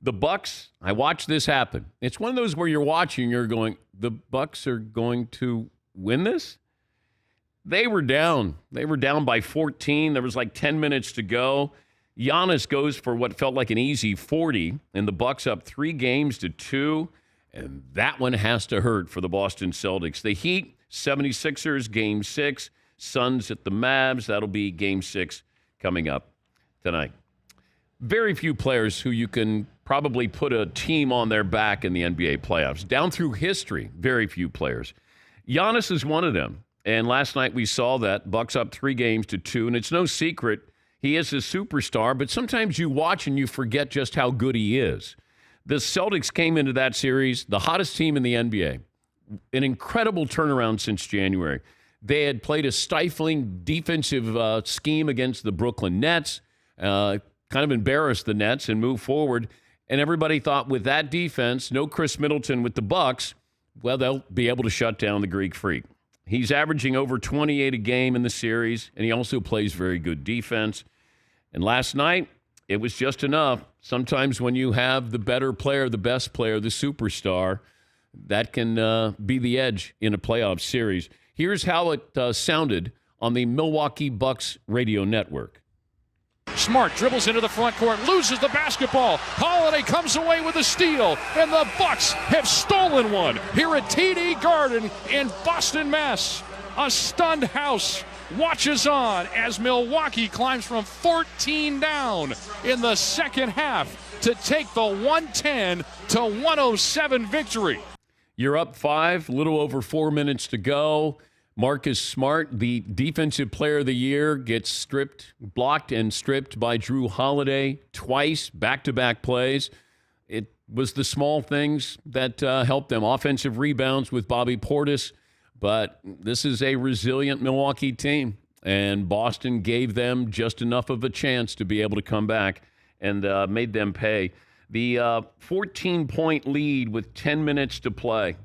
The Bucks, I watched this happen. It's one of those where you're watching, you're going, the Bucks are going to win this? They were down. They were down by 14. There was like 10 minutes to go. Giannis goes for what felt like an easy 40, and the Bucks up 3-2, and that one has to hurt for the Boston Celtics. The Heat, 76ers, Game 6. Suns at the Mavs. That'll be Game 6 coming up tonight. Very few players who you can probably put a team on their back in the NBA playoffs. Down through history, very few players. Giannis is one of them. And last night we saw that. Bucks up 3-2, and it's no secret he is a superstar, but sometimes you watch and you forget just how good he is. The Celtics came into that series, the hottest team in the NBA. An incredible turnaround since January. They had played a stifling defensive scheme against the Brooklyn Nets, kind of embarrassed the Nets and moved forward. And everybody thought with that defense, no Chris Middleton with the Bucks, well, they'll be able to shut down the Greek Freak. He's averaging over 28 a game in the series, and he also plays very good defense. And last night, it was just enough. Sometimes when you have the better player, the best player, the superstar, that can be the edge in a playoff series. Here's how it sounded on the Milwaukee Bucks radio network. Smart dribbles into the front court, loses the basketball. Holiday comes away with a steal, and the Bucks have stolen one here at TD Garden in Boston, Mass. A stunned house watches on as Milwaukee climbs from 14 down in the second half to take the 110-107 victory. You're up 5, a little over 4 minutes to go. Marcus Smart, the defensive player of the year, gets blocked and stripped by Jrue Holiday twice, back-to-back plays. It was the small things that helped them. Offensive rebounds with Bobby Portis, but this is a resilient Milwaukee team, and Boston gave them just enough of a chance to be able to come back and made them pay. The 14-point lead with 10 minutes to play.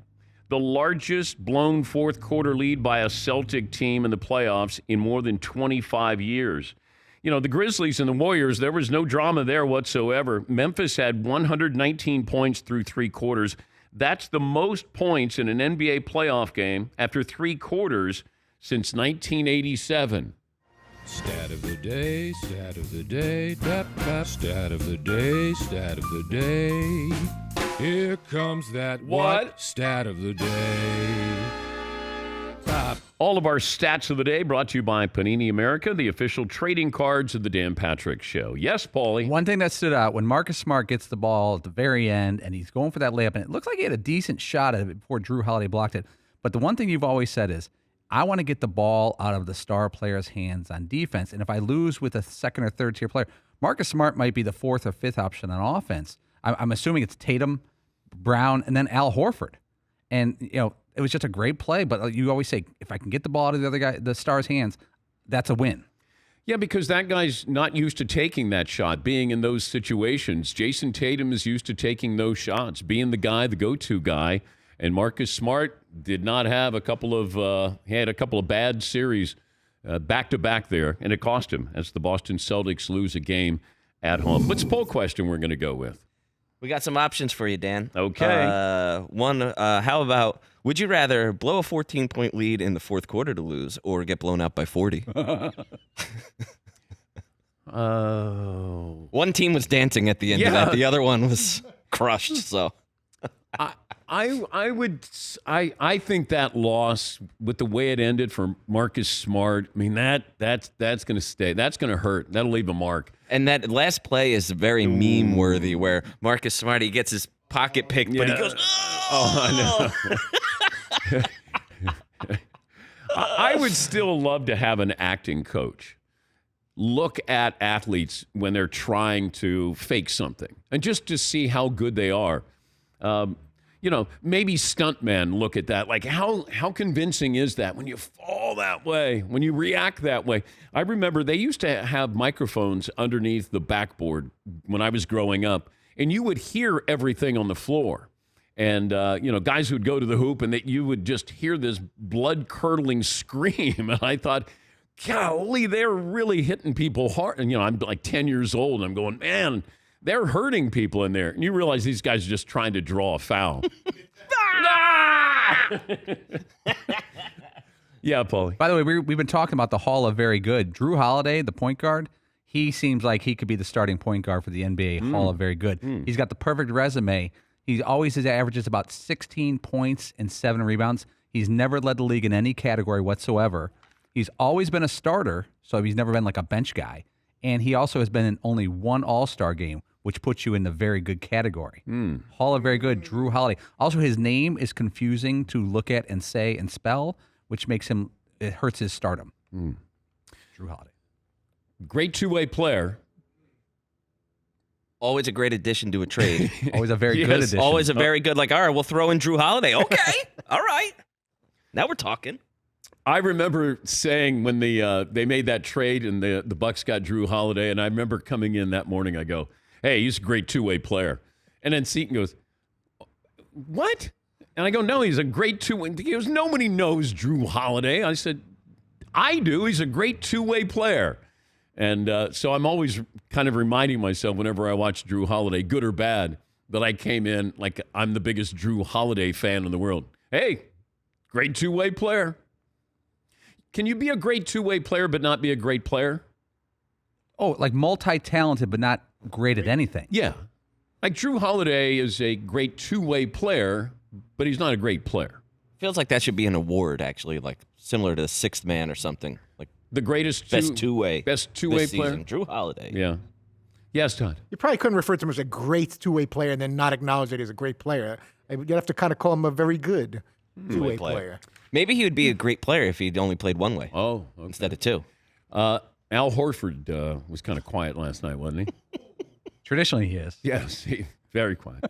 The largest blown fourth quarter lead by a Celtic team in the playoffs in more than 25 years. You know, the Grizzlies and the Warriors, there was no drama there whatsoever. Memphis had 119 points through 3 quarters. That's the most points in an NBA playoff game after 3 quarters since 1987. Stat of the day, stat of the day, tap, tap, stat of the day, stat of the day. Here comes that What? Stat of the day. Top. All of our stats of the day brought to you by Panini America, the official trading cards of the Dan Patrick Show. Yes, Paulie? One thing that stood out, when Marcus Smart gets the ball at the very end and he's going for that layup, and it looks like he had a decent shot at it before Jrue Holiday blocked it. But the one thing you've always said is, I want to get the ball out of the star player's hands on defense. And if I lose with a second or third tier player, Marcus Smart might be the 4th or 5th option on offense. I'm assuming it's Tatum, Brown, and then Al Horford. And, you know, it was just a great play. But you always say, if I can get the ball out of the other guy, the star's hands, that's a win. Yeah, because that guy's not used to taking that shot, being in those situations. Jason Tatum is used to taking those shots, being the guy, the go-to guy. And Marcus Smart did not have a couple of he had a couple of bad series back-to-back there, and it cost him as the Boston Celtics lose a game at home. What's the poll question we're going to go with? We got some options for you, Dan. Okay. One, how about, would you rather blow a 14-point lead in the fourth quarter to lose or get blown out by 40? Oh. One team was dancing at the end of that. The other one was crushed, so. I think that loss with the way it ended for Marcus Smart, I mean, that's going to stay. That's going to hurt. That'll leave a mark. And that last play is very meme-worthy where Marcus Smart, he gets his pocket picked, but he goes, oh, I know. I would still love to have an acting coach look at athletes when they're trying to fake something and just to see how good they are. You know, maybe stuntmen look at that. Like, how convincing is that when you fall that way, when you react that way? I remember they used to have microphones underneath the backboard when I was growing up, and you would hear everything on the floor. And, you know, guys would go to the hoop, and you would just hear this blood-curdling scream. And I thought, golly, they're really hitting people hard. And, you know, I'm like 10 years old, and I'm going, man, They're hurting people in there. And you realize these guys are just trying to draw a foul. Yeah, Paulie. By the way, we've been talking about the Hall of Very Good. Jrue Holiday, the point guard, he seems like he could be the starting point guard for the NBA Hall of Very Good. He's got the perfect resume. He always averages about 16 points and 7 rebounds. He's never led the league in any category whatsoever. He's always been a starter, so he's never been like a bench guy. And he also has been in only one All-Star game, which puts you in the very good category. Hall of Very Good, Jrue Holiday. Also, his name is confusing to look at and say and spell, which makes him, it hurts his stardom. Jrue Holiday. Great two-way player. Always a great addition to a trade. Always a very Yes, good addition. Always a very good, like, all right, we'll throw in Jrue Holiday. Okay. All right. Now we're talking. I remember saying when they made that trade and the Bucks got Jrue Holiday, and I remember coming in that morning, I go, hey, he's a great two-way player. And then Seton goes, what? And I go, no, he's a great two-way. He goes, nobody knows Jrue Holiday. I said, I do. He's a great two-way player. And so I'm always kind of reminding myself whenever I watch Jrue Holiday, good or bad, that I came in like I'm the biggest Jrue Holiday fan in the world. Hey, great two-way player. Can you be a great two-way player but not be a great player? Oh, like multi-talented but not great at anything. Yeah. Like Jrue Holiday is a great two-way player, but he's not a great player. Feels like that should be an award, actually, like similar to the Sixth Man or something. Like The greatest best two-way player? season. Jrue Holiday. Yeah. Yes, Todd. You probably couldn't refer to him as a great two-way player and then not acknowledge that he's a great player. You'd have to kind of call him a very good two-way player. Maybe he would be a great player if he'd only played one way Oh, okay. instead of two. Al Horford was kind of quiet last night, wasn't he? Traditionally, he is. Yes, very quiet.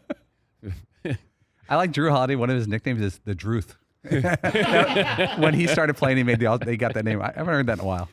I like Jrue Holiday. One of his nicknames is the Druth. When he started playing, they got that name. I haven't heard that in a while.